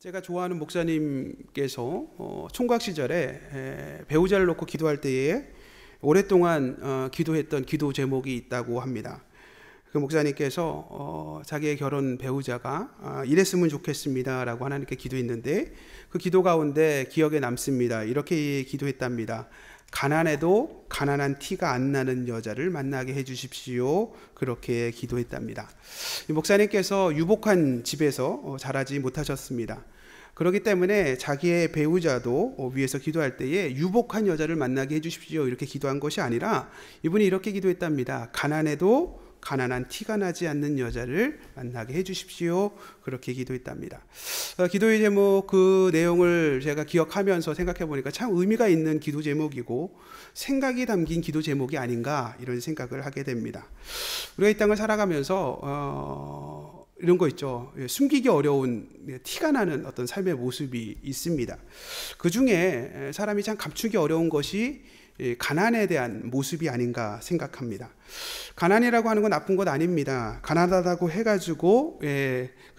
제가 좋아하는 목사님께서 총각 시절에 배우자를 놓고 기도할 때에 오랫동안 기도했던 기도 제목이 있다고 합니다. 그 목사님께서 자기의 결혼 배우자가 이랬으면 좋겠습니다 라고 하나님께 기도했는데, 그 기도 가운데 기억에 남습니다. 이렇게 기도했답니다. 가난해도 가난한 티가 안 나는 여자를 만나게 해주십시오. 그렇게 기도했답니다. 이 목사님께서 유복한 집에서 자라지 못하셨습니다. 그렇기 때문에 자기의 배우자도 위해서 기도할 때에 유복한 여자를 만나게 해주십시오 이렇게 기도한 것이 아니라, 이분이 이렇게 기도했답니다. 가난해도 가난한 티가 나지 않는 여자를 만나게 해주십시오. 그렇게 기도했답니다. 기도의 제목 그 내용을 제가 기억하면서 생각해 보니까 참 의미가 있는 기도 제목이고 생각이 담긴 기도 제목이 아닌가, 이런 생각을 하게 됩니다. 우리가 이 땅을 살아가면서 이런 거 있죠. 숨기기 어려운 티가 나는 어떤 삶의 모습이 있습니다. 그 중에 사람이 참 감추기 어려운 것이 가난에 대한 모습이 아닌가 생각합니다. 가난이라고 하는 건 나쁜 것 아닙니다. 가난하다고 해가지고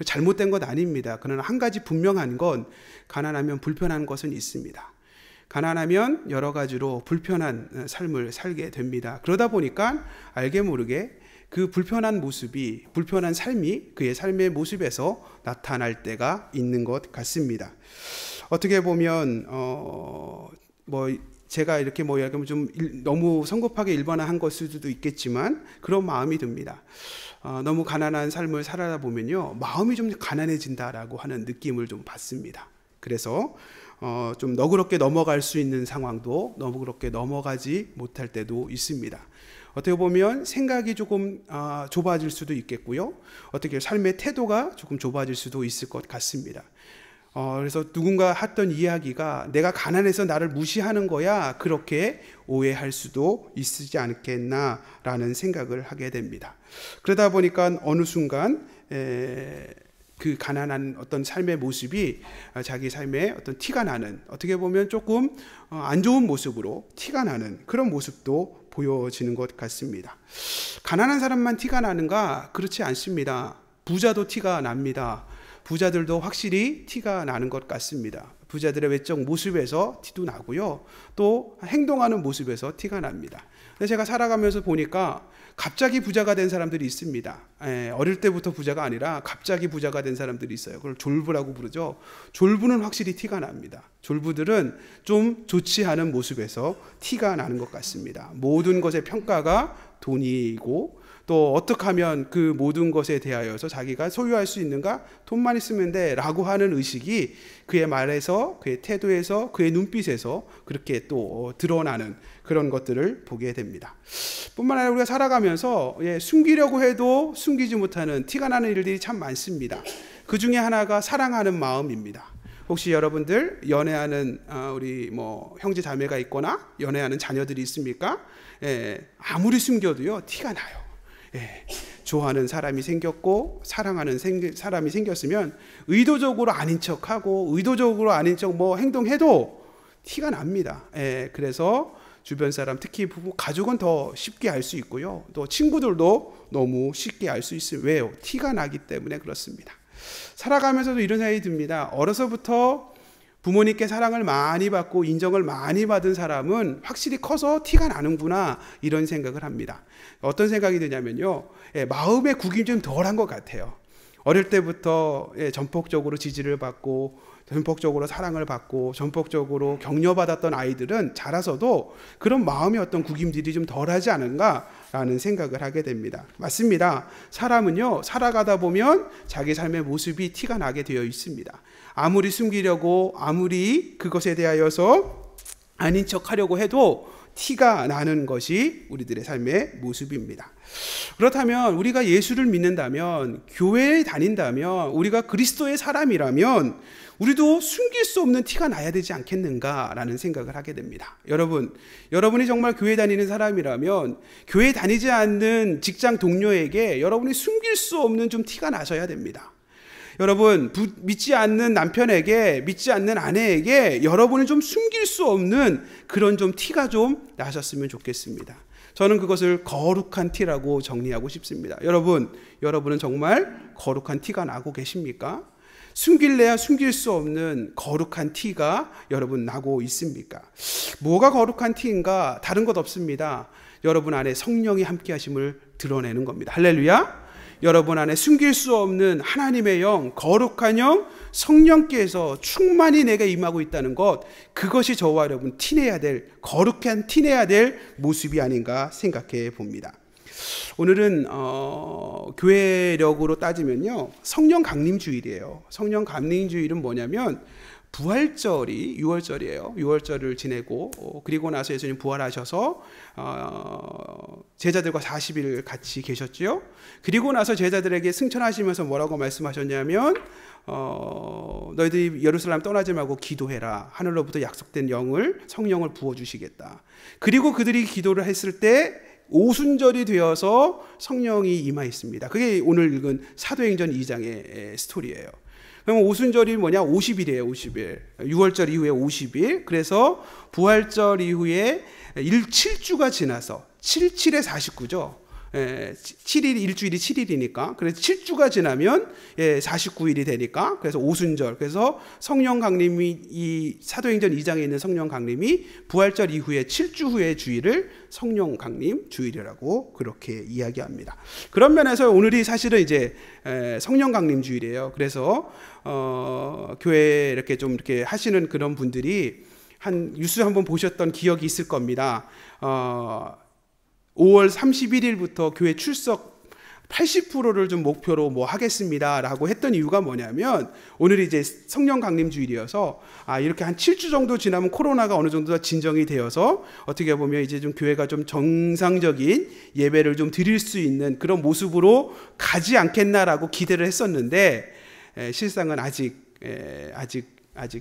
잘못된 것 아닙니다. 그러나 한 가지 분명한 건, 가난하면 불편한 것은 있습니다. 가난하면 여러 가지로 불편한 삶을 살게 됩니다. 그러다 보니까 알게 모르게 그 불편한 모습이, 불편한 삶이 그의 삶의 모습에서 나타날 때가 있는 것 같습니다. 어떻게 보면 제가 이렇게 좀 너무 성급하게 일반화한 것일 수도 있겠지만 그런 마음이 듭니다. 너무 가난한 삶을 살아다 보면요, 마음이 좀 가난해진다라고 하는 느낌을 좀 받습니다. 그래서 좀 너그럽게 넘어갈 수 있는 상황도 너그럽게 넘어가지 못할 때도 있습니다. 어떻게 보면 생각이 조금 좁아질 수도 있겠고요, 어떻게 삶의 태도가 조금 좁아질 수도 있을 것 같습니다. 그래서 누군가 했던 이야기가 내가 가난해서 나를 무시하는 거야, 그렇게 오해할 수도 있지 않겠나라는 생각을 하게 됩니다. 그러다 보니까 어느 순간 그 가난한 어떤 삶의 모습이 자기 삶에 어떤 티가 나는, 어떻게 보면 조금 안 좋은 모습으로 티가 나는 그런 모습도 보여지는 것 같습니다. 가난한 사람만 티가 나는가? 그렇지 않습니다. 부자도 티가 납니다. 부자들도 확실히 티가 나는 것 같습니다. 부자들의 외적 모습에서 티도 나고요, 또 행동하는 모습에서 티가 납니다. 근데 제가 살아가면서 보니까 갑자기 부자가 된 사람들이 있습니다. 어릴 때부터 부자가 아니라 갑자기 부자가 된 사람들이 있어요. 그걸 졸부라고 부르죠. 졸부는 확실히 티가 납니다. 졸부들은 좀 좋지 않은 모습에서 티가 나는 것 같습니다. 모든 것의 평가가 돈이고, 또 어떻게 하면 그 모든 것에 대하여서 자기가 소유할 수 있는가? 돈만 있으면 돼 라고 하는 의식이 그의 말에서, 그의 태도에서, 그의 눈빛에서 그렇게 또 드러나는 그런 것들을 보게 됩니다. 뿐만 아니라 우리가 살아가면서 숨기려고 해도 숨기지 못하는 티가 나는 일들이 참 많습니다. 그 중에 하나가 사랑하는 마음입니다. 혹시 여러분들 연애하는 우리 형제 자매가 있거나 연애하는 자녀들이 있습니까? 아무리 숨겨도요, 티가 나요. 좋아하는 사람이 생겼고 사랑하는 사람이 생겼으면 의도적으로 아닌 척하고 의도적으로 아닌 척 행동해도 티가 납니다. 그래서 주변 사람, 특히 부부, 가족은 더 쉽게 알 수 있고요, 또 친구들도 너무 쉽게 알 수 있어요. 왜요? 티가 나기 때문에 그렇습니다. 살아가면서도 이런 생각이 듭니다. 어려서부터 부모님께 사랑을 많이 받고 인정을 많이 받은 사람은 확실히 커서 티가 나는구나, 이런 생각을 합니다. 어떤 생각이 드냐면요, 마음의 구김이 좀 덜한 것 같아요. 어릴 때부터 전폭적으로 지지를 받고 전폭적으로 사랑을 받고 전폭적으로 격려받았던 아이들은 자라서도 그런 마음의 어떤 구김들이 좀 덜하지 않은가라는 생각을 하게 됩니다. 맞습니다. 사람은요, 살아가다 보면 자기 삶의 모습이 티가 나게 되어 있습니다. 아무리 숨기려고, 아무리 그것에 대하여서 아닌 척하려고 해도 티가 나는 것이 우리들의 삶의 모습입니다. 그렇다면 우리가 예수를 믿는다면, 교회에 다닌다면, 우리가 그리스도의 사람이라면 우리도 숨길 수 없는 티가 나야 되지 않겠는가라는 생각을 하게 됩니다. 여러분이 정말 교회 다니는 사람이라면 교회 다니지 않는 직장 동료에게 여러분이 숨길 수 없는 좀 티가 나셔야 됩니다. 여러분, 믿지 않는 남편에게, 믿지 않는 아내에게 여러분이 좀 숨길 수 없는 그런 좀 티가 좀 나셨으면 좋겠습니다. 저는 그것을 거룩한 티라고 정리하고 싶습니다. 여러분은 정말 거룩한 티가 나고 계십니까? 숨길래야 숨길 수 없는 거룩한 티가 여러분 나고 있습니까? 뭐가 거룩한 티인가? 다른 것 없습니다. 여러분 안에 성령이 함께 하심을 드러내는 겁니다. 할렐루야. 여러분 안에 숨길 수 없는 하나님의 영, 거룩한 영, 성령께서 충만히 내게 임하고 있다는 것, 그것이 저와 여러분 티내야 될, 거룩한 티내야 될 모습이 아닌가 생각해 봅니다. 오늘은 교회력으로 따지면요, 성령 강림 주일이에요. 성령 강림 주일은 뭐냐면 부활절이 6월절이에요. 6월절을 지내고 그리고 나서 예수님 부활하셔서 제자들과 40일 같이 계셨죠. 그리고 나서 제자들에게 승천하시면서 뭐라고 말씀하셨냐면 너희들이 예루살렘 떠나지 말고 기도해라. 하늘로부터 약속된 영을, 성령을 부어주시겠다. 그리고 그들이 기도를 했을 때 오순절이 되어서 성령이 임하였습니다. 그게 오늘 읽은 사도행전 2장의 스토리예요. 그럼 오순절이 뭐냐? 50일이에요. 50일. 6월절 이후에 50일. 그래서 부활절 이후에 7주가 지나서 77에 49죠. 7일, 일주일이 7일이니까. 그래서 7주가 지나면 49일이 되니까. 그래서 오순절. 그래서 성령 강림이, 이 사도행전 2장에 있는 성령 강림이 부활절 이후에 7주 후의 주일을 성령 강림 주일이라고 그렇게 이야기합니다. 그런 면에서 오늘이 사실은 이제 성령 강림 주일이에요. 그래서 교회 이렇게 좀 이렇게 하시는 그런 분들이 한 뉴스 한번 보셨던 기억이 있을 겁니다. 5월 31일부터 교회 출석 80%를 좀 목표로 뭐 하겠습니다라고 했던 이유가 뭐냐면 오늘이 이제 성령 강림 주일이어서 이렇게 한 7주 정도 지나면 코로나가 어느 정도 진정이 되어서 어떻게 보면 이제 좀 교회가 좀 정상적인 예배를 좀 드릴 수 있는 그런 모습으로 가지 않겠나라고 기대를 했었는데 실상은 아직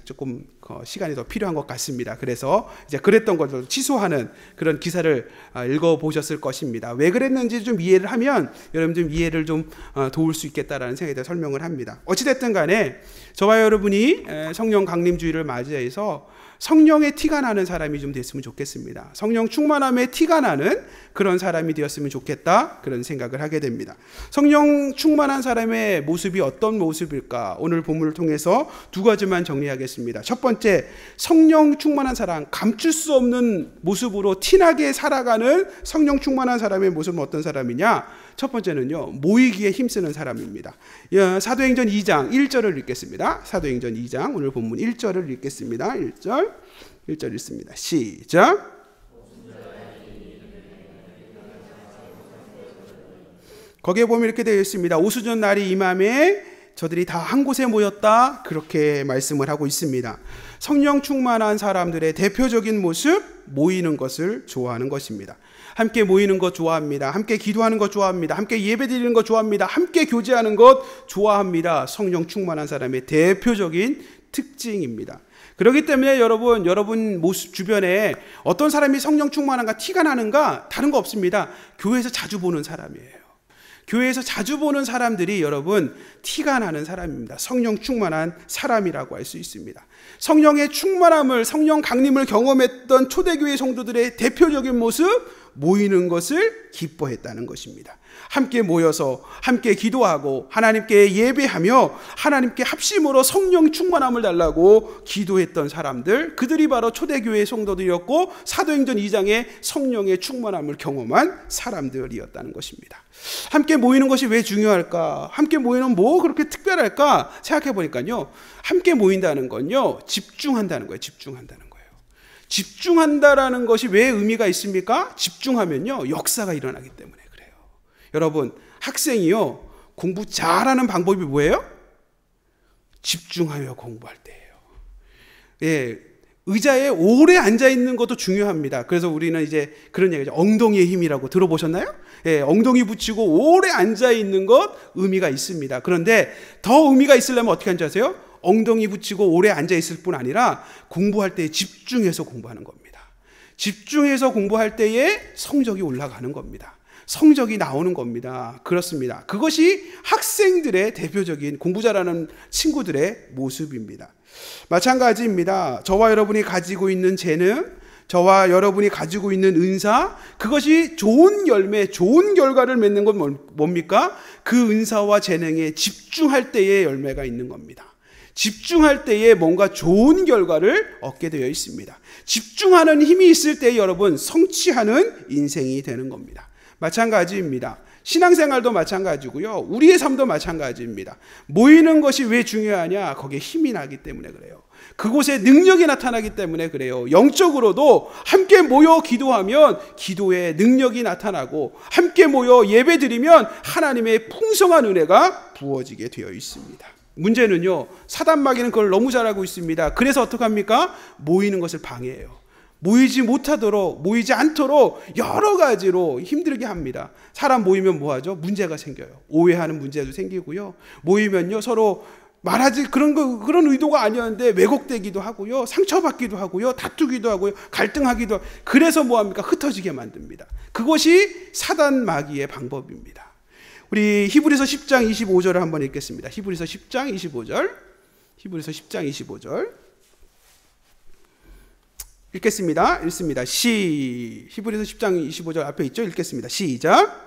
조금 시간이 더 필요한 것 같습니다. 그래서 이제 그랬던 것을 취소하는 그런 기사를 읽어보셨을 것입니다. 왜 그랬는지 좀 이해를 하면 여러분 좀 이해를 좀 도울 수 있겠다라는 생각에 대해 설명을 합니다. 어찌됐든 간에 저와 여러분이 성령 강림주의를 맞이해서 성령의 티가 나는 사람이 좀 됐으면 좋겠습니다. 성령 충만함의 티가 나는 그런 사람이 되었으면 좋겠다, 그런 생각을 하게 됩니다. 성령 충만한 사람의 모습이 어떤 모습일까? 오늘 본문을 통해서 두 가지만 정리하겠습니다. 첫 번째, 성령 충만한 사람, 감출 수 없는 모습으로 티나게 살아가는 성령 충만한 사람의 모습은 어떤 사람이냐? 첫 번째는요, 모이기에 힘쓰는 사람입니다. 사도행전 2장 1절을 읽겠습니다. 사도행전 2장 오늘 본문 1절을 읽겠습니다. 1절 읽습니다. 시작. 거기에 보면 이렇게 되어 있습니다. 오순절 날이 임함에 저들이 다 한 곳에 모였다, 그렇게 말씀을 하고 있습니다. 성령 충만한 사람들의 대표적인 모습, 모이는 것을 좋아하는 것입니다. 함께 모이는 것 좋아합니다. 함께 기도하는 것 좋아합니다. 함께 예배드리는 것 좋아합니다. 함께 교제하는 것 좋아합니다. 성령 충만한 사람의 대표적인 특징입니다. 그렇기 때문에 여러분 모습 주변에 어떤 사람이 성령 충만한가 티가 나는가? 다른 거 없습니다. 교회에서 자주 보는 사람이에요. 교회에서 자주 보는 사람들이 여러분 티가 나는 사람입니다. 성령 충만한 사람이라고 할 수 있습니다. 성령의 충만함을, 성령 강림을 경험했던 초대교회 성도들의 대표적인 모습, 모이는 것을 기뻐했다는 것입니다. 함께 모여서 함께 기도하고 하나님께 예배하며 하나님께 합심으로 성령 충만함을 달라고 기도했던 사람들, 그들이 바로 초대교회 성도들이었고 사도행전 2장의 성령의 충만함을 경험한 사람들이었다는 것입니다. 함께 모이는 것이 왜 중요할까? 함께 모이는 뭐 그렇게 특별할까? 생각해 보니까요, 함께 모인다는 건요, 집중한다는 거예요. 집중한다라는 것이 왜 의미가 있습니까? 집중하면요, 역사가 일어나기 때문에 그래요. 여러분, 학생이요, 공부 잘하는 방법이 뭐예요? 집중하여 공부할 때예요. 의자에 오래 앉아 있는 것도 중요합니다. 그래서 우리는 이제 그런 얘기죠. 엉덩이의 힘이라고 들어보셨나요? 엉덩이 붙이고 오래 앉아 있는 것 의미가 있습니다. 그런데 더 의미가 있으려면 어떻게 하는지 아세요? 엉덩이 붙이고 오래 앉아 있을 뿐 아니라 공부할 때 집중해서 공부하는 겁니다. 집중해서 공부할 때에 성적이 올라가는 겁니다. 성적이 나오는 겁니다. 그렇습니다. 그것이 학생들의 대표적인 공부 잘하는 친구들의 모습입니다. 마찬가지입니다. 저와 여러분이 가지고 있는 재능, 저와 여러분이 가지고 있는 은사, 그것이 좋은 열매, 좋은 결과를 맺는 건 뭡니까? 그 은사와 재능에 집중할 때의 열매가 있는 겁니다. 집중할 때에 뭔가 좋은 결과를 얻게 되어 있습니다. 집중하는 힘이 있을 때 여러분 성취하는 인생이 되는 겁니다. 마찬가지입니다. 신앙생활도 마찬가지고요. 우리의 삶도 마찬가지입니다. 모이는 것이 왜 중요하냐? 거기에 힘이 나기 때문에 그래요. 그곳에 능력이 나타나기 때문에 그래요. 영적으로도 함께 모여 기도하면 기도에 능력이 나타나고 함께 모여 예배드리면 하나님의 풍성한 은혜가 부어지게 되어 있습니다. 문제는요, 사단 마귀는 그걸 너무 잘 알고 있습니다. 그래서 어떡합니까? 모이는 것을 방해해요. 모이지 못하도록, 모이지 않도록 여러 가지로 힘들게 합니다. 사람 모이면 뭐하죠? 문제가 생겨요. 오해하는 문제도 생기고요. 모이면요, 서로 말하지 그런 의도가 아니었는데 왜곡되기도 하고요. 상처받기도 하고요. 다투기도 하고요. 갈등하기도 하고. 그래서 뭐합니까? 흩어지게 만듭니다. 그것이 사단 마귀의 방법입니다. 우리 히브리서 10장 25절을 한번 읽겠습니다. 히브리서 10장 25절. 히브리서 10장 25절. 읽겠습니다. 읽습니다. 히브리서 10장 25절 앞에 있죠? 읽겠습니다. 시작.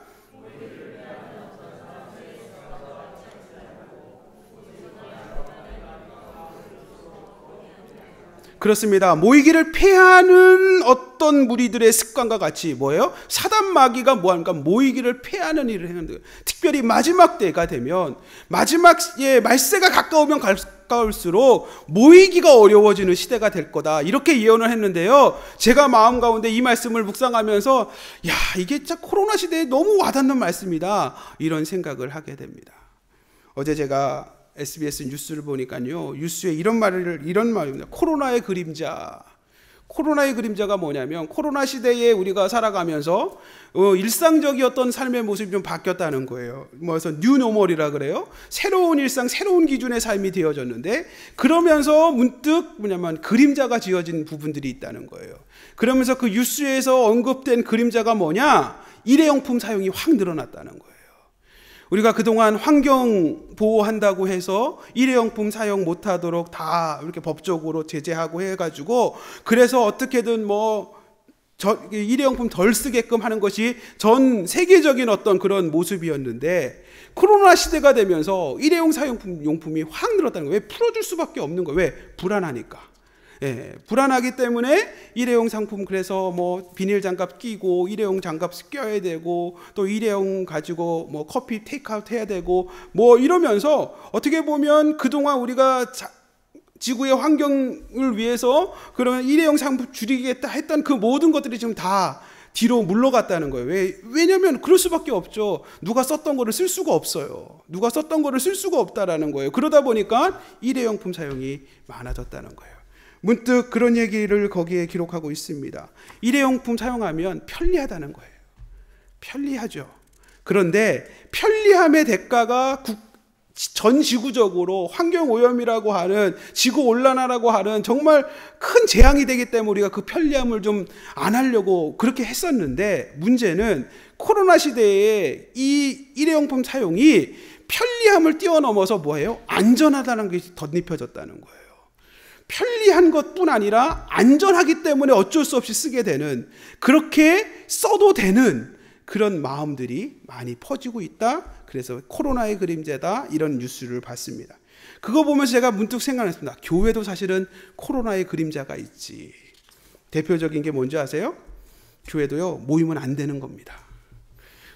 그렇습니다. 모이기를 패하는 어떤 무리들의 습관과 같이 뭐예요? 사단 마귀가 뭐합니까? 모이기를 패하는 일을 하는 거예요. 특별히 마지막 때가 되면 마지막에 말세가 가까우면 가까울수록 모이기가 어려워지는 시대가 될 거다. 이렇게 예언을 했는데요. 제가 마음 가운데 이 말씀을 묵상하면서 야, 이게 진짜 코로나 시대에 너무 와닿는 말씀이다. 이런 생각을 하게 됩니다. 어제 제가 SBS 뉴스를 보니까요, 뉴스에 이런 말입니다. 코로나의 그림자. 코로나의 그림자가 뭐냐면 코로나 시대에 우리가 살아가면서 일상적이었던 삶의 모습이 좀 바뀌었다는 거예요. 그래서 뉴노멀이라 그래요. 새로운 일상, 새로운 기준의 삶이 되어졌는데 그러면서 문득 뭐냐면 그림자가 지어진 부분들이 있다는 거예요. 그러면서 그 뉴스에서 언급된 그림자가 뭐냐? 일회용품 사용이 확 늘어났다는 거예요. 우리가 그동안 환경 보호한다고 해서 일회용품 사용 못하도록 다 이렇게 법적으로 제재하고 해가지고 그래서 어떻게든 일회용품 덜 쓰게끔 하는 것이 전 세계적인 어떤 그런 모습이었는데 코로나 시대가 되면서 일회용 사용용품이 확 늘었다는 거예요. 왜? 풀어줄 수밖에 없는 거예요. 왜? 불안하니까. 예, 불안하기 때문에 일회용 상품 그래서 비닐 장갑 끼고 일회용 장갑 껴야 되고 또 일회용 가지고 커피 테이크아웃 해야 되고 이러면서 어떻게 보면 그동안 우리가 지구의 환경을 위해서 그러면 일회용 상품 줄이겠다 했던 그 모든 것들이 지금 다 뒤로 물러갔다는 거예요. 왜냐하면 그럴 수밖에 없죠. 누가 썼던 거를 쓸 수가 없어요. 누가 썼던 거를 쓸 수가 없다라는 거예요. 그러다 보니까 일회용품 사용이 많아졌다는 거예요. 문득 그런 얘기를 거기에 기록하고 있습니다. 일회용품 사용하면 편리하다는 거예요. 편리하죠. 그런데 편리함의 대가가 전 지구적으로 환경오염이라고 하는 지구온난화라고 하는 정말 큰 재앙이 되기 때문에 우리가 그 편리함을 좀 안 하려고 그렇게 했었는데 문제는 코로나 시대에 이 일회용품 사용이 편리함을 뛰어넘어서 뭐예요? 안전하다는 것이 덧입혀졌다는 거예요. 편리한 것뿐 아니라 안전하기 때문에 어쩔 수 없이 쓰게 되는 그렇게 써도 되는 그런 마음들이 많이 퍼지고 있다. 그래서 코로나의 그림자다 이런 뉴스를 봤습니다. 그거 보면서 제가 문득 생각했습니다. 교회도 사실은 코로나의 그림자가 있지. 대표적인 게 뭔지 아세요? 교회도요 모이면 안 되는 겁니다.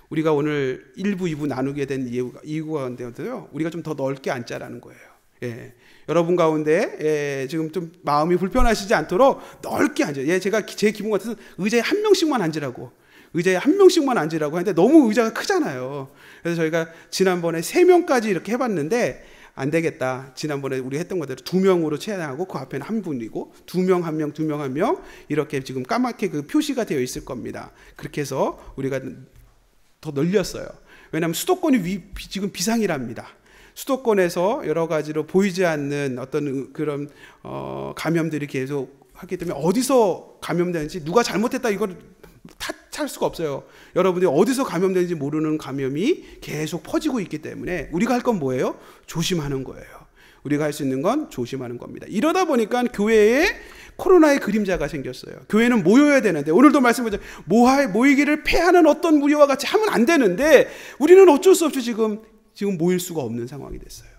우리가 오늘 1부, 2부 나누게 된 이유가 가운데도요 우리가 좀 더 넓게 앉자라는 거예요. 예. 여러분 가운데 지금 좀 마음이 불편하시지 않도록 넓게 앉아요. 제가 제 기분 같아서 의자에 한 명씩만 앉으라고. 의자에 한 명씩만 앉으라고 하는데 너무 의자가 크잖아요. 그래서 저희가 지난번에 3명까지 이렇게 해봤는데 안 되겠다. 지난번에 우리 했던 것대로 2명으로 제한하고 그 앞에는 한 분이고 2명, 1명, 2명, 1명 이렇게 지금 까맣게 그 표시가 되어 있을 겁니다. 그렇게 해서 우리가 더 늘렸어요. 왜냐하면 수도권이 지금 비상이랍니다. 수도권에서 여러 가지로 보이지 않는 어떤 그런 감염들이 계속 하기 때문에 어디서 감염되는지 누가 잘못했다 이걸 탓할 수가 없어요. 여러분들이 어디서 감염되는지 모르는 감염이 계속 퍼지고 있기 때문에 우리가 할 건 뭐예요? 조심하는 거예요. 우리가 할 수 있는 건 조심하는 겁니다. 이러다 보니까 교회에 코로나의 그림자가 생겼어요. 교회는 모여야 되는데 오늘도 말씀드렸죠. 모이기를 패하는 어떤 무리와 같이 하면 안 되는데 우리는 어쩔 수 없이 지금 모일 수가 없는 상황이 됐어요.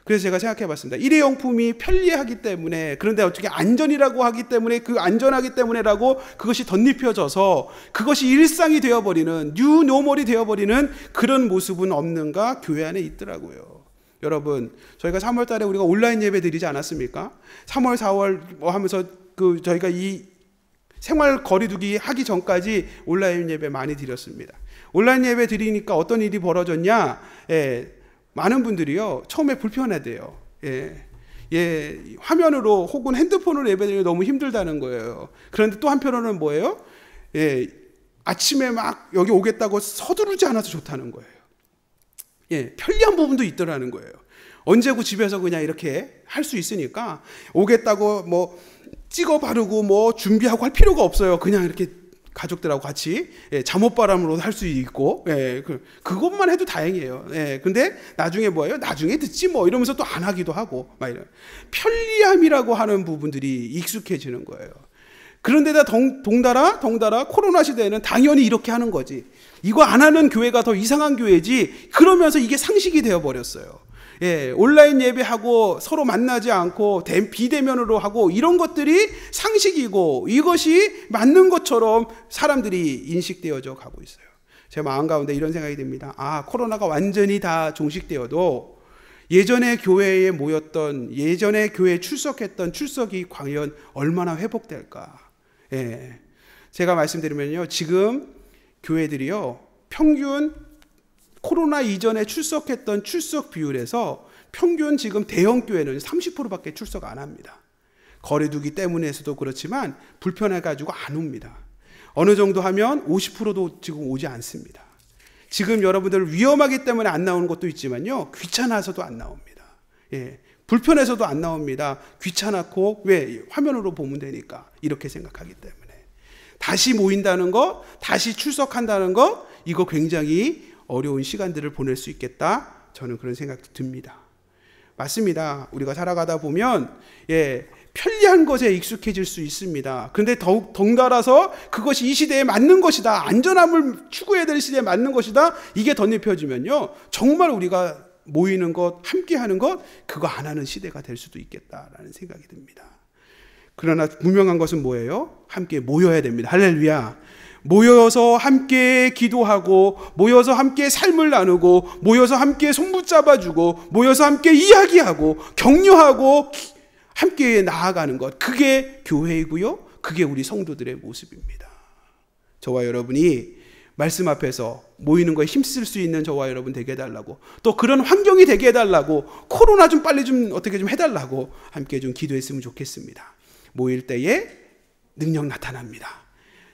그래서 제가 생각해 봤습니다. 일회용품이 편리하기 때문에, 그런데 어떻게 안전이라고 하기 때문에, 그 안전하기 때문에라고 그것이 덧입혀져서 그것이 일상이 되어버리는, 뉴노멀이 되어버리는 그런 모습은 없는가? 교회 안에 있더라고요. 여러분, 저희가 3월 달에 우리가 온라인 예배 드리지 않았습니까? 3월, 4월 하면서 저희가 이 생활 거리두기 하기 전까지 온라인 예배 많이 드렸습니다. 온라인 예배 드리니까 어떤 일이 벌어졌냐? 많은 분들이요, 처음에 불편하대요. 화면으로 혹은 핸드폰으로 예배드리기 너무 힘들다는 거예요. 그런데 또 한편으로는 뭐예요? 아침에 막 여기 오겠다고 서두르지 않아서 좋다는 거예요. 편리한 부분도 있더라는 거예요. 언제고 집에서 그냥 이렇게 할 수 있으니까 오겠다고 뭐 찍어 바르고 뭐 준비하고 할 필요가 없어요. 그냥 이렇게 가족들하고 같이 잠옷바람으로 할 수 있고, 그것만 해도 다행이에요. 근데 나중에 뭐예요? 나중에 듣지 뭐 이러면서 또 안 하기도 하고 막 이런 편리함이라고 하는 부분들이 익숙해지는 거예요. 그런데다 덩달아 코로나 시대에는 당연히 이렇게 하는 거지. 이거 안 하는 교회가 더 이상한 교회지. 그러면서 이게 상식이 되어 버렸어요. 온라인 예배하고 서로 만나지 않고 비대면으로 하고 이런 것들이 상식이고 이것이 맞는 것처럼 사람들이 인식되어져 가고 있어요. 제 마음 가운데 이런 생각이 듭니다. 코로나가 완전히 다 종식되어도 예전에 교회에 모였던, 예전에 교회에 출석했던 출석이 과연 얼마나 회복될까? 제가 말씀드리면요, 지금 교회들이요, 평균 코로나 이전에 출석했던 출석 비율에서 평균 지금 대형 교회는 30%밖에 출석 안 합니다. 거리두기 때문에서도 그렇지만 불편해가지고 안 옵니다. 어느 정도 하면 50%도 지금 오지 않습니다. 지금 여러분들 위험하기 때문에 안 나오는 것도 있지만요, 귀찮아서도 안 나옵니다. 불편해서도 안 나옵니다. 귀찮았고, 왜? 화면으로 보면 되니까. 이렇게 생각하기 때문에. 다시 모인다는 것, 다시 출석한다는 것, 이거 굉장히 어려운 시간들을 보낼 수 있겠다. 저는 그런 생각도 듭니다. 맞습니다. 우리가 살아가다 보면 편리한 것에 익숙해질 수 있습니다. 그런데 덩달아서 그것이 이 시대에 맞는 것이다, 안전함을 추구해야 될 시대에 맞는 것이다, 이게 덧입혀지면요, 정말 우리가 모이는 것, 함께하는 것, 그거 안 하는 시대가 될 수도 있겠다라는 생각이 듭니다. 그러나 분명한 것은 뭐예요? 함께 모여야 됩니다. 할렐루야. 모여서 함께 기도하고, 모여서 함께 삶을 나누고, 모여서 함께 손붙잡아주고, 모여서 함께 이야기하고 격려하고 함께 나아가는 것, 그게 교회이고요, 그게 우리 성도들의 모습입니다. 저와 여러분이 말씀 앞에서 모이는 거에 힘쓸 수 있는 저와 여러분 되게 해달라고, 또 그런 환경이 되게 해달라고, 코로나 좀 빨리 좀 어떻게 좀 해달라고 함께 좀 기도했으면 좋겠습니다. 모일 때에 능력 나타납니다.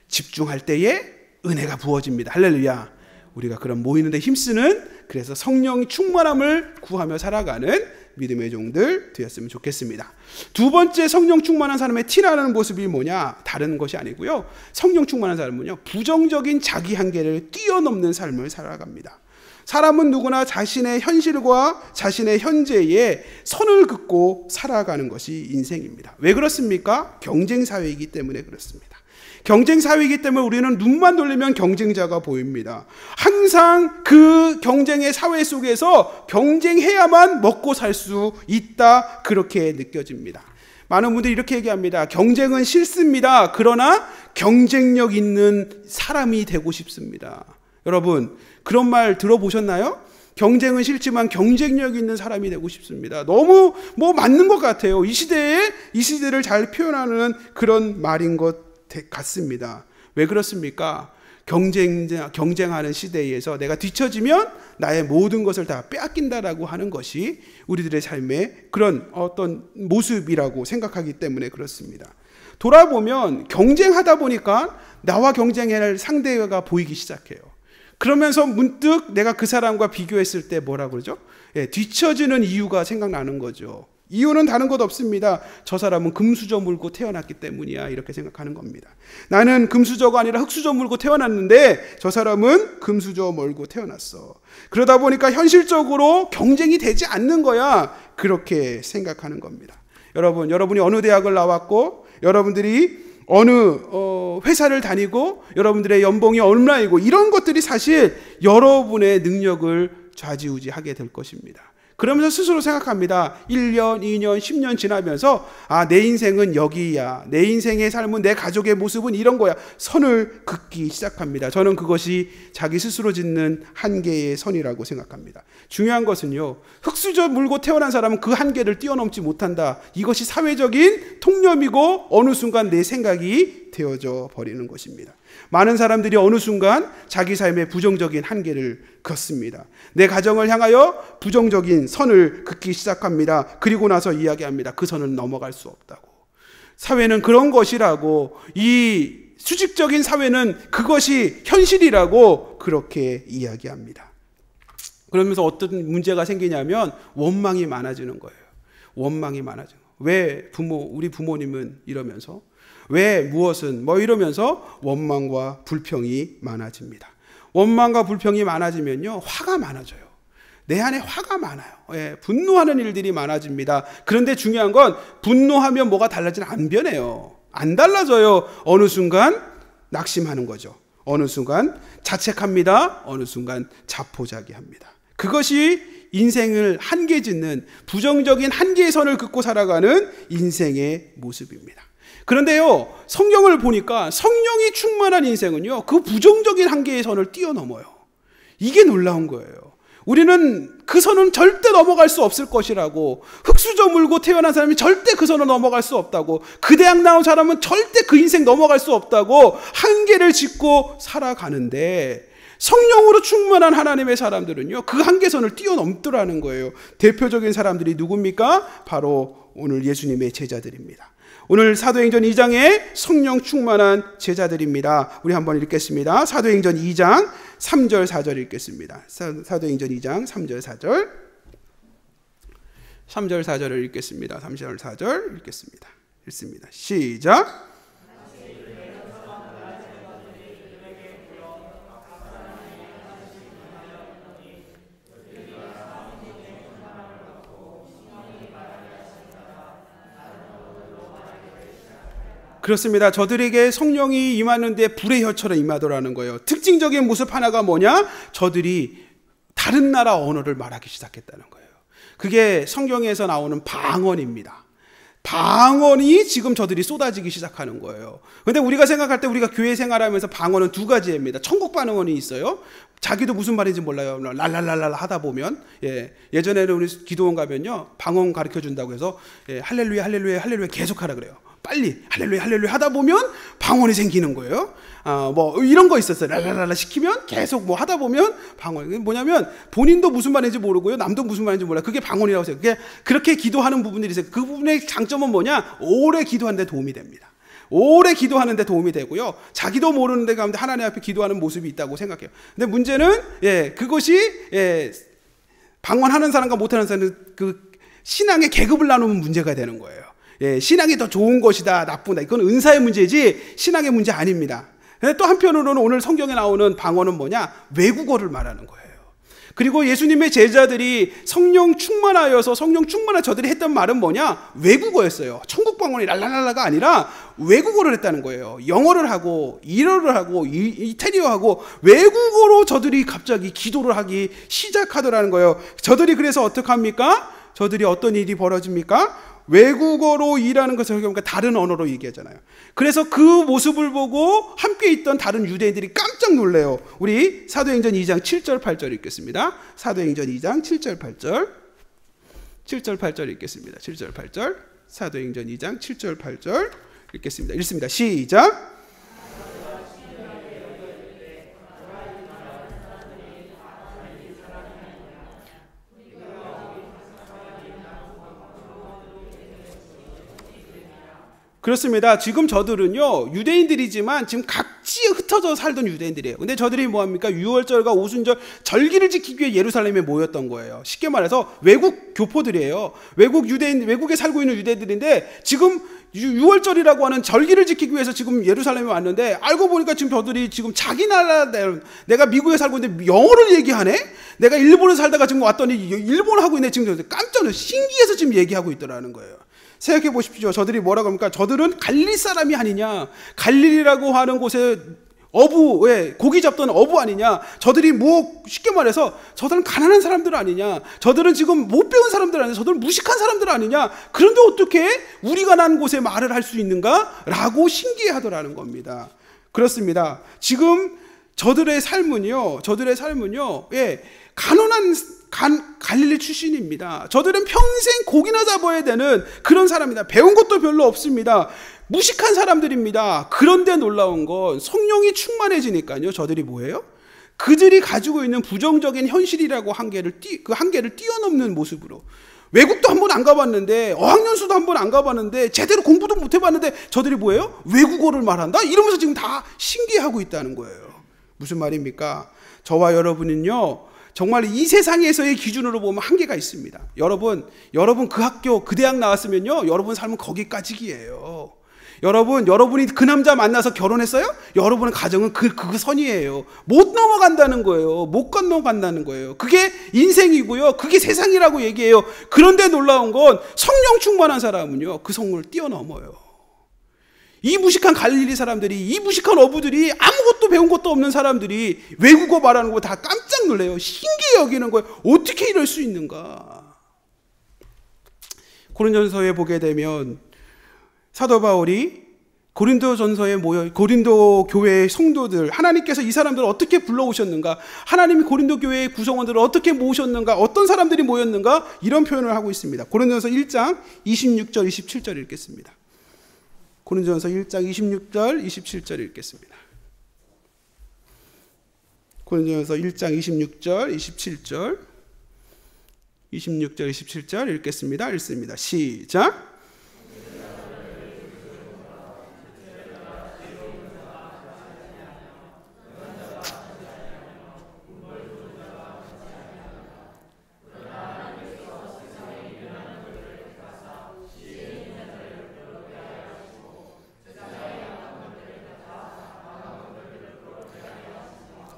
집중할 때에 은혜가 부어집니다. 할렐루야. 우리가 그런 모이는 데 힘쓰는, 그래서 성령 충만함을 구하며 살아가는 믿음의 종들 되었으면 좋겠습니다. 두 번째, 성령 충만한 사람의 티나는 모습이 뭐냐? 다른 것이 아니고요, 성령 충만한 사람은요, 부정적인 자기 한계를 뛰어넘는 삶을 살아갑니다. 사람은 누구나 자신의 현실과 자신의 현재에 선을 긋고 살아가는 것이 인생입니다. 왜 그렇습니까? 경쟁 사회이기 때문에 그렇습니다. 경쟁 사회이기 때문에 우리는 눈만 돌리면 경쟁자가 보입니다. 항상 그 경쟁의 사회 속에서 경쟁해야만 먹고 살 수 있다, 그렇게 느껴집니다. 많은 분들이 이렇게 얘기합니다. 경쟁은 싫습니다. 그러나 경쟁력 있는 사람이 되고 싶습니다. 여러분, 그런 말 들어보셨나요? 경쟁은 싫지만 경쟁력 있는 사람이 되고 싶습니다. 너무 맞는 것 같아요. 이 시대를 잘 표현하는 그런 말인 것 같습니다. 왜 그렇습니까? 경쟁하는 시대에서 내가 뒤처지면 나의 모든 것을 다 빼앗긴다라고 하는 것이 우리들의 삶의 그런 어떤 모습이라고 생각하기 때문에 그렇습니다. 돌아보면 경쟁하다 보니까 나와 경쟁해야 할 상대가 보이기 시작해요. 그러면서 문득 내가 그 사람과 비교했을 때 뭐라 그러죠? 뒤처지는 이유가 생각나는 거죠. 이유는 다른 것 없습니다. 저 사람은 금수저 물고 태어났기 때문이야, 이렇게 생각하는 겁니다. 나는 금수저가 아니라 흙수저 물고 태어났는데 저 사람은 금수저 물고 태어났어. 그러다 보니까 현실적으로 경쟁이 되지 않는 거야, 그렇게 생각하는 겁니다. 여러분이 어느 대학을 나왔고, 여러분들이 어느 회사를 다니고, 여러분들의 연봉이 얼마이고, 이런 것들이 사실 여러분의 능력을 좌지우지하게 될 것입니다. 그러면서 스스로 생각합니다. 1년, 2년, 10년 지나면서 내 인생은 여기야. 내 인생의 삶은, 내 가족의 모습은 이런 거야. 선을 긋기 시작합니다. 저는 그것이 자기 스스로 짓는 한계의 선이라고 생각합니다. 중요한 것은요, 흙수저 물고 태어난 사람은 그 한계를 뛰어넘지 못한다. 이것이 사회적인 통념이고 어느 순간 내 생각이 되어져 버리는 것입니다. 많은 사람들이 어느 순간 자기 삶에 부정적인 한계를 긋습니다. 내 가정을 향하여 부정적인 선을 긋기 시작합니다. 그리고 나서 이야기합니다. 그 선을 넘어갈 수 없다고. 사회는 그런 것이라고, 이 수직적인 사회는 그것이 현실이라고 그렇게 이야기합니다. 그러면서 어떤 문제가 생기냐면 원망이 많아지는 거예요. 원망이 많아지는 거예요. 왜 우리 부모님은 이러면서, 왜 무엇은 이러면서 원망과 불평이 많아집니다. 원망과 불평이 많아지면요, 화가 많아져요. 내 안에 화가 많아요. 분노하는 일들이 많아집니다. 그런데 중요한 건 분노하면 뭐가 달라지나 안 변해요. 안 달라져요. 어느 순간 낙심하는 거죠. 어느 순간 자책합니다. 어느 순간 자포자기합니다. 그것이 인생을 한계 짓는, 부정적인 한계의 선을 긋고 살아가는 인생의 모습입니다. 그런데요, 성경을 보니까 성령이 충만한 인생은요, 그 부정적인 한계의 선을 뛰어넘어요. 이게 놀라운 거예요. 우리는 그 선은 절대 넘어갈 수 없을 것이라고, 흙수저 물고 태어난 사람이 절대 그 선을 넘어갈 수 없다고, 그 대학 나온 사람은 절대 그 인생 넘어갈 수 없다고 한계를 짓고 살아가는데, 성령으로 충만한 하나님의 사람들은요, 그 한계선을 뛰어넘더라는 거예요. 대표적인 사람들이 누굽니까? 바로 오늘 예수님의 제자들입니다. 오늘 사도행전 2장에 성령 충만한 제자들입니다. 우리 한번 읽겠습니다. 사도행전 2장 3절 4절 읽겠습니다. 사도행전 2장 3절 4절 3절 4절을 읽겠습니다. 3절 4절 읽겠습니다. 읽습니다. 시작. 그렇습니다. 저들에게 성령이 임하는데 불의 혀처럼 임하더라는 거예요. 특징적인 모습 하나가 뭐냐? 저들이 다른 나라 언어를 말하기 시작했다는 거예요. 그게 성경에서 나오는 방언입니다. 방언이 지금 저들이 쏟아지기 시작하는 거예요. 그런데 우리가 생각할 때, 우리가 교회 생활하면서 방언은 두 가지입니다. 천국 방언이 있어요. 자기도 무슨 말인지 몰라요. 랄랄랄랄 하다 보면, 예전에는 우리 기도원 가면요, 방언 가르쳐 준다고 해서 할렐루야 할렐루야 할렐루야 계속 하라 그래요. 빨리 할렐루야 할렐루야 하다 보면 방언이 생기는 거예요. 이런 거 있었어요. 랄랄랄라 시키면 계속 하다 보면 방언이 뭐냐면, 본인도 무슨 말인지 모르고요, 남도 무슨 말인지 몰라요. 그게 방언이라고 해요. 그렇게 기도하는 부분들이 있어요. 그 부분의 장점은 뭐냐? 오래 기도하는 데 도움이 됩니다. 오래 기도하는 데 도움이 되고요, 자기도 모르는 데 가운데 하나님 앞에 기도하는 모습이 있다고 생각해요. 근데 문제는 그것이 방언하는 사람과 못하는 사람은 그 신앙의 계급을 나누면 문제가 되는 거예요. 신앙이 더 좋은 것이다, 나쁘다, 이건 은사의 문제지 신앙의 문제 아닙니다. 또 한편으로는 오늘 성경에 나오는 방언은 뭐냐? 외국어를 말하는 거예요. 그리고 예수님의 제자들이 성령 충만하여서, 성령 충만한 저들이 했던 말은 뭐냐? 외국어였어요. 천국 방언이 랄랄랄라가 아니라 외국어를 했다는 거예요. 영어를 하고 일어를 하고 이태리어하고 외국어로 저들이 갑자기 기도를 하기 시작하더라는 거예요. 저들이 그래서 어떻게 합니까? 저들이 어떤 일이 벌어집니까? 외국어로 일하는 것을 보니까 다른 언어로 얘기하잖아요. 그래서 그 모습을 보고 함께 있던 다른 유대인들이 깜짝 놀래요. 우리 사도행전 2장 7절 8절 읽겠습니다. 사도행전 2장 7절 8절 7절 8절 읽겠습니다. 7절 8절 사도행전 2장 7절 8절 읽겠습니다. 읽습니다. 시작. 그렇습니다. 지금 저들은요, 유대인들이지만 지금 각지에 흩어져 살던 유대인들이에요. 근데 저들이 뭐합니까? 유월절과 오순절 절기를 지키기 위해 예루살렘에 모였던 거예요. 쉽게 말해서 외국 교포들이에요. 외국에 살고 있는 유대인들인데, 지금 유월절이라고 하는 절기를 지키기 위해서 지금 예루살렘에 왔는데, 알고 보니까 지금 저들이 지금 자기 나라, 내가 미국에 살고 있는데 영어를 얘기하네? 내가 일본에 살다가 지금 왔더니 일본어 하고 있네. 지금 깜짝 놀라서 신기해서 지금 얘기하고 있더라는 거예요. 생각해 보십시오. 저들이 뭐라고 합니까? 저들은 갈릴 사람이 아니냐. 갈릴이라고 하는 곳에 어부, 고기 잡던 어부 아니냐? 저들이 뭐 쉽게 말해서 저들은 가난한 사람들 아니냐? 저들은 지금 못 배운 사람들 아니냐? 저들은 무식한 사람들 아니냐? 그런데 어떻게 우리가 난 곳에 말을 할 수 있는가? 라고 신기해하더라는 겁니다. 그렇습니다. 지금 저들의 삶은요, 가난한 갈릴리 출신입니다. 저들은 평생 고기나 잡아야 되는 그런 사람입니다. 배운 것도 별로 없습니다. 무식한 사람들입니다. 그런데 놀라운 건 성령이 충만해지니까요. 저들이 뭐예요? 그들이 가지고 있는 부정적인 현실이라고 그 한계를 뛰어넘는 모습으로, 외국도 한 번 안 가봤는데, 어학연수도 한 번 안 가봤는데, 제대로 공부도 못 해봤는데 저들이 뭐예요? 외국어를 말한다? 이러면서 지금 다 신기해하고 있다는 거예요. 무슨 말입니까? 저와 여러분은요, 정말 이 세상에서의 기준으로 보면 한계가 있습니다. 여러분 그 학교, 그 대학 나왔으면요, 여러분 삶은 거기까지기예요. 여러분이 그 남자 만나서 결혼했어요? 여러분의 가정은 그 선이에요. 못 넘어간다는 거예요. 못 건너간다는 거예요. 그게 인생이고요. 그게 세상이라고 얘기해요. 그런데 놀라운 건 성령 충만한 사람은요, 그 성을 뛰어넘어요. 이 무식한 갈릴리 사람들이, 이 무식한 어부들이, 아무것도 배운 것도 없는 사람들이 외국어 말하는 거 다 깜짝 놀래요. 신기해 여기는 거예요. 어떻게 이럴 수 있는가? 고린도전서에 보게 되면 사도 바울이 고린도 교회의 성도들, 하나님께서 이 사람들을 어떻게 불러오셨는가, 하나님이 고린도 교회의 구성원들을 어떻게 모으셨는가, 어떤 사람들이 모였는가, 이런 표현을 하고 있습니다. 고린도전서 1장 26절 27절 읽겠습니다. 고린도전서 1장 26절 27절 읽겠습니다. 고린도전서 1장 26절 27절 읽겠습니다. 읽습니다. 시작.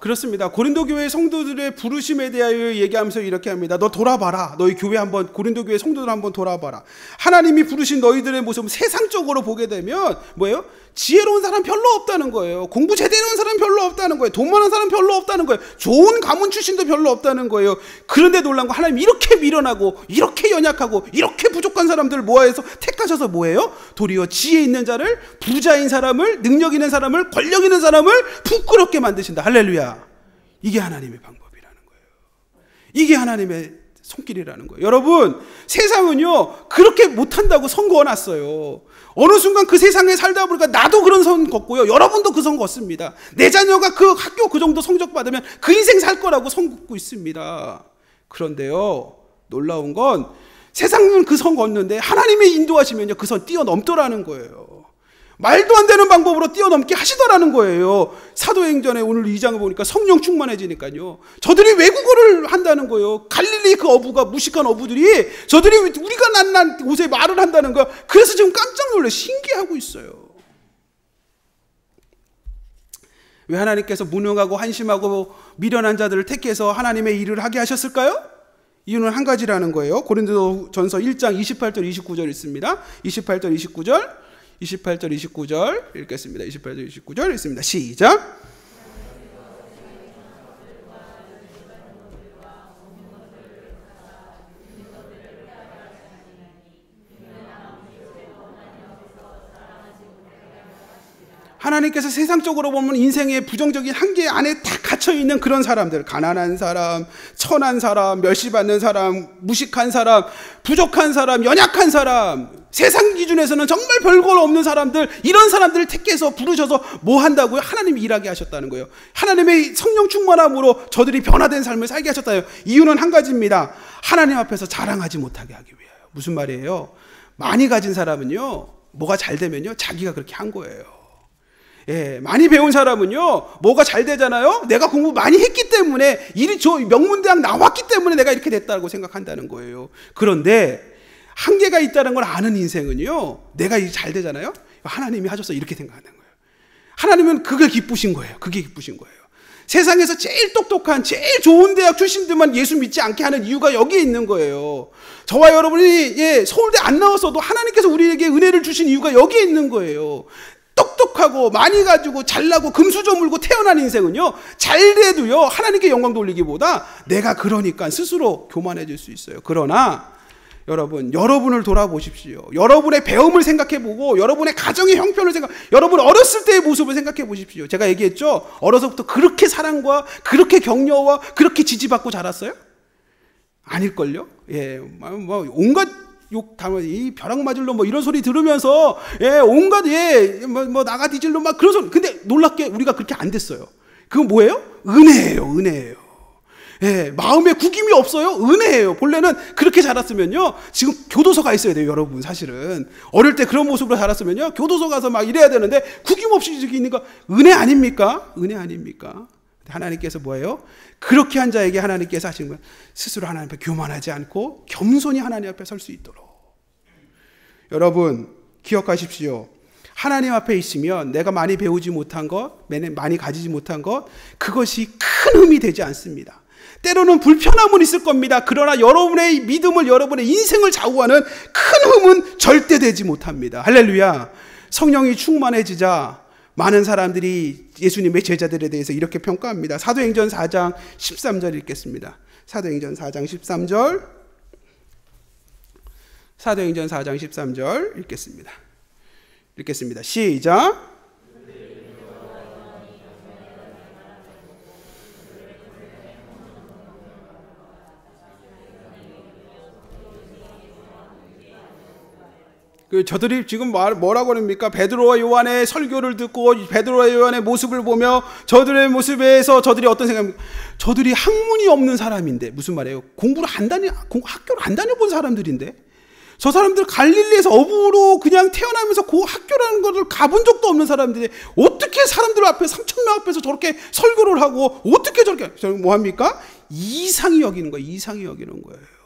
그렇습니다. 고린도 교회 성도들의 부르심에 대하여 얘기하면서 이렇게 합니다. 너 돌아봐라. 너희 교회 고린도 교회 성도들 한번 돌아봐라. 하나님이 부르신 너희들의 모습은 세상적으로 보게 되면 뭐예요? 지혜로운 사람 별로 없다는 거예요. 공부 제대로 한 사람 별로 없다는 거예요. 돈 많은 사람 별로 없다는 거예요. 좋은 가문 출신도 별로 없다는 거예요. 그런데 놀란 거, 하나님 이렇게 미련하고, 이렇게 연약하고, 이렇게 부족한 사람들을 모아서 택하셔서 뭐예요? 도리어 지혜 있는 자를, 부자인 사람을, 능력 있는 사람을, 권력 있는 사람을 부끄럽게 만드신다. 할렐루야. 이게 하나님의 방법이라는 거예요. 이게 하나님의 손길이라는 거예요. 여러분, 세상은요, 그렇게 못한다고 선 그어놨어요. 어느 순간 그 세상에 살다 보니까 나도 그런 선 걷고요, 여러분도 그 선 걷습니다. 내 자녀가 그 학교 그 정도 성적 받으면 그 인생 살 거라고 선 걷고 있습니다. 그런데요, 놀라운 건 세상은 그 선 걷는데 하나님의 인도하시면요, 그 선 뛰어넘더라는 거예요. 말도 안 되는 방법으로 뛰어넘게 하시더라는 거예요. 사도행전에 오늘 2장을 보니까 성령 충만해지니까요, 저들이 외국어를 한다는 거예요. 갈릴리 그 어부가, 무식한 어부들이, 저들이 우리가 난 곳에 말을 한다는 거예요. 그래서 지금 깜짝 놀래 신기하고 있어요. 왜 하나님께서 무능하고 한심하고 미련한 자들을 택해서 하나님의 일을 하게 하셨을까요? 이유는 한 가지라는 거예요. 고린도전서 1장 28절 29절 있습니다. 28절 29절 읽겠습니다. 28절 29절 읽습니다. 시작. 하나님께서 세상적으로 보면 인생의 부정적인 한계 안에 다 갇혀있는 그런 사람들, 가난한 사람, 천한 사람, 멸시받는 사람, 무식한 사람, 부족한 사람, 연약한 사람, 세상 기준에서는 정말 별거 없는 사람들, 이런 사람들을 택해서 부르셔서 뭐 한다고요? 하나님이 일하게 하셨다는 거예요. 하나님의 성령 충만함으로 저들이 변화된 삶을 살게 하셨다요. 이유는 한 가지입니다. 하나님 앞에서 자랑하지 못하게 하기 위하여. 무슨 말이에요? 많이 가진 사람은요, 뭐가 잘 되면요, 자기가 그렇게 한 거예요. 예, 많이 배운 사람은요, 뭐가 잘 되잖아요. 내가 공부 많이 했기 때문에, 저 명문대학 나왔기 때문에 내가 이렇게 됐다고 생각한다는 거예요. 그런데 한계가 있다는 걸 아는 인생은요, 내가 잘 되잖아요. 하나님이 하셔서 이렇게 생각하는 거예요. 하나님은 그게 기쁘신 거예요. 그게 기쁘신 거예요. 세상에서 제일 똑똑한, 제일 좋은 대학 출신들만 예수 믿지 않게 하는 이유가 여기에 있는 거예요. 저와 여러분이 서울대 안 나왔어도 하나님께서 우리에게 은혜를 주신 이유가 여기에 있는 거예요. 똑똑하고 많이 가지고 잘나고 금수저 물고 태어난 인생은요, 잘돼도요 하나님께 영광 돌리기보다 내가 그러니까 스스로 교만해질 수 있어요. 그러나 여러분을 돌아보십시오. 여러분의 배움을 생각해보고 여러분의 가정의 형편을 여러분 어렸을 때의 모습을 생각해 보십시오. 제가 얘기했죠, 어려서부터 그렇게 사랑과 그렇게 격려와 그렇게 지지받고 자랐어요? 아닐걸요? 예, 뭐 온갖 욕 당하면 이 벼락 맞을로 뭐 이런 소리 들으면서 온갖 뭐 나가 뒤질로 막 그런 소리. 근데 놀랍게 우리가 그렇게 안 됐어요. 그건 뭐예요? 은혜예요. 예, 마음에 구김이 없어요. 은혜예요. 본래는 그렇게 자랐으면요, 지금 교도소 가 있어야 돼요. 여러분, 사실은 어릴 때 그런 모습으로 자랐으면요, 교도소 가서 막 이래야 되는데 구김 없이 저기 있는 거 은혜 아닙니까? 은혜 아닙니까? 하나님께서 뭐예요? 그렇게 한 자에게 하나님께서 하시는 거예요. 스스로 하나님 앞에 교만하지 않고 겸손히 하나님 앞에 설 수 있도록. 여러분 기억하십시오. 하나님 앞에 있으면 내가 많이 배우지 못한 것, 많이 가지지 못한 것, 그것이 큰 흠이 되지 않습니다. 때로는 불편함은 있을 겁니다. 그러나 여러분의 믿음을, 여러분의 인생을 좌우하는 큰 흠은 절대 되지 못합니다. 할렐루야. 성령이 충만해지자 많은 사람들이 예수님의 제자들에 대해서 이렇게 평가합니다. 사도행전 4장 13절 읽겠습니다. 사도행전 4장 13절. 사도행전 4장 13절 읽겠습니다. 시작. 저들이 지금 뭐라고 합니까? 베드로와 요한의 설교를 듣고 베드로와 요한의 모습을 보며 저들의 모습에서 저들이 어떤 생각입니까? 저들이 학문이 없는 사람인데, 무슨 말이에요? 학교를 안 다녀본 사람들인데, 저 사람들 갈릴리에서 어부로 그냥 태어나면서 그 학교라는 것을 가본 적도 없는 사람들이 어떻게 사람들 앞에 3,000명 앞에서 저렇게 설교를 하고 어떻게 저렇게 뭐합니까? 이상히 여기는 거예요.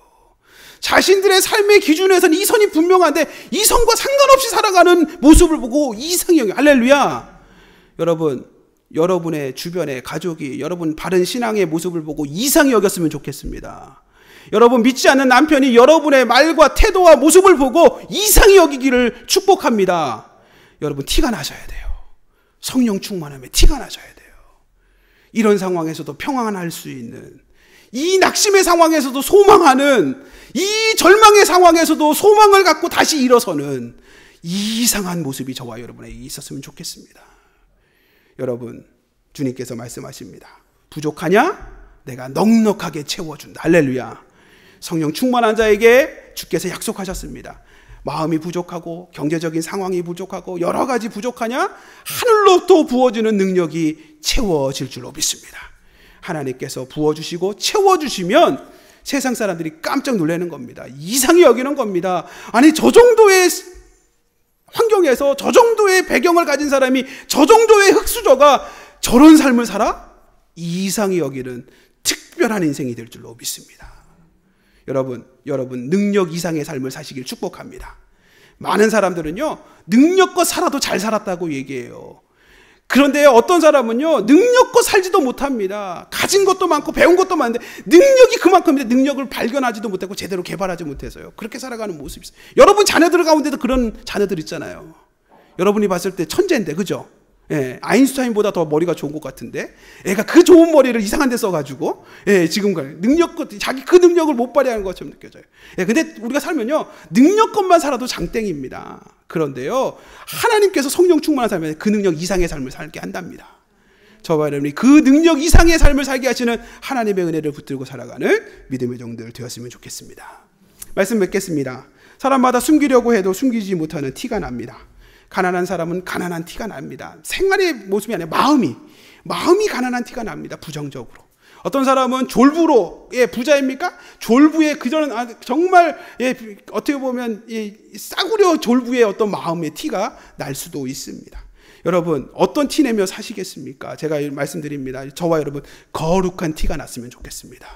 자신들의 삶의 기준에서는 이 선이 분명한데 이 선과 상관없이 살아가는 모습을 보고 이상히 여겨요. 할렐루야. 여러분의 주변의 가족이 여러분 바른 신앙의 모습을 보고 이상히 여겼으면 좋겠습니다. 여러분 믿지 않는 남편이 여러분의 말과 태도와 모습을 보고 이상히 여기기를 축복합니다. 여러분 티가 나셔야 돼요. 성령 충만함에 티가 나셔야 돼요. 이런 상황에서도 평안할 수 있는, 이 낙심의 상황에서도 소망하는, 이 절망의 상황에서도 소망을 갖고 다시 일어서는 이상한 모습이 저와 여러분에게 있었으면 좋겠습니다. 여러분, 주님께서 말씀하십니다. 부족하냐? 내가 넉넉하게 채워준다. 할렐루야. 성령 충만한 자에게 주께서 약속하셨습니다. 마음이 부족하고 경제적인 상황이 부족하고 여러 가지 부족하냐? 하늘로부터 부어지는 능력이 채워질 줄로 믿습니다. 하나님께서 부어주시고 채워주시면 세상 사람들이 깜짝 놀라는 겁니다. 이상히 여기는 겁니다. 아니, 저 정도의 환경에서 저 정도의 배경을 가진 사람이, 저 정도의 흙수저가 저런 삶을 살아? 이상히 여기는 특별한 인생이 될 줄로 믿습니다. 여러분 능력 이상의 삶을 사시길 축복합니다. 많은 사람들은요, 능력껏 살아도 잘 살았다고 얘기해요. 그런데 어떤 사람은요, 능력껏 살지도 못합니다. 가진 것도 많고 배운 것도 많은데 능력이 그만큼인데 능력을 발견하지도 못하고 제대로 개발하지 못해서요, 그렇게 살아가는 모습이 있어요. 여러분 자녀들 가운데도 그런 자녀들 있잖아요. 여러분이 봤을 때 천재인데, 그죠? 예, 아인슈타인보다 더 머리가 좋은 것 같은데 애가 그 좋은 머리를 이상한 데 써가지고 지금 자기 그 능력을 못 발휘하는 것처럼 느껴져요. 근데 우리가 살면요, 능력껏만 살아도 장땡입니다. 그런데요, 하나님께서 성령 충만한 삶에 그 능력 이상의 삶을 살게 한답니다. 저와 여러분이 그 능력 이상의 삶을 살게 하시는 하나님의 은혜를 붙들고 살아가는 믿음의 종들 되었으면 좋겠습니다. 말씀 맺겠습니다. 사람마다 숨기려고 해도 숨기지 못하는 티가 납니다. 가난한 사람은 가난한 티가 납니다. 생활의 모습이 아니라 마음이 가난한 티가 납니다. 부정적으로. 어떤 사람은 졸부로, 부자입니까? 졸부의 그전은 정말 어떻게 보면 싸구려 졸부의 어떤 마음의 티가 날 수도 있습니다. 여러분, 어떤 티 내며 사시겠습니까? 제가 말씀드립니다. 저와 여러분 거룩한 티가 났으면 좋겠습니다.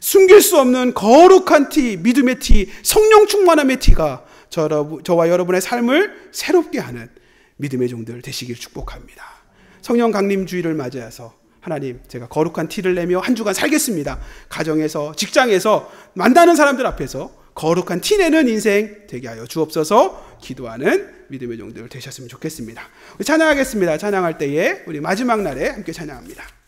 숨길 수 없는 거룩한 티, 믿음의 티, 성령 충만함의 티가 저와 여러분의 삶을 새롭게 하는 믿음의 종들 되시길 축복합니다. 성령 강림주의를 맞이해서 하나님, 제가 거룩한 티를 내며 한 주간 살겠습니다. 가정에서, 직장에서, 만나는 사람들 앞에서 거룩한 티내는 인생 되게 하여 주옵소서. 기도하는 믿음의 종들 되셨으면 좋겠습니다. 우리 찬양하겠습니다. 찬양할 때에 우리 마지막 날에 함께 찬양합니다.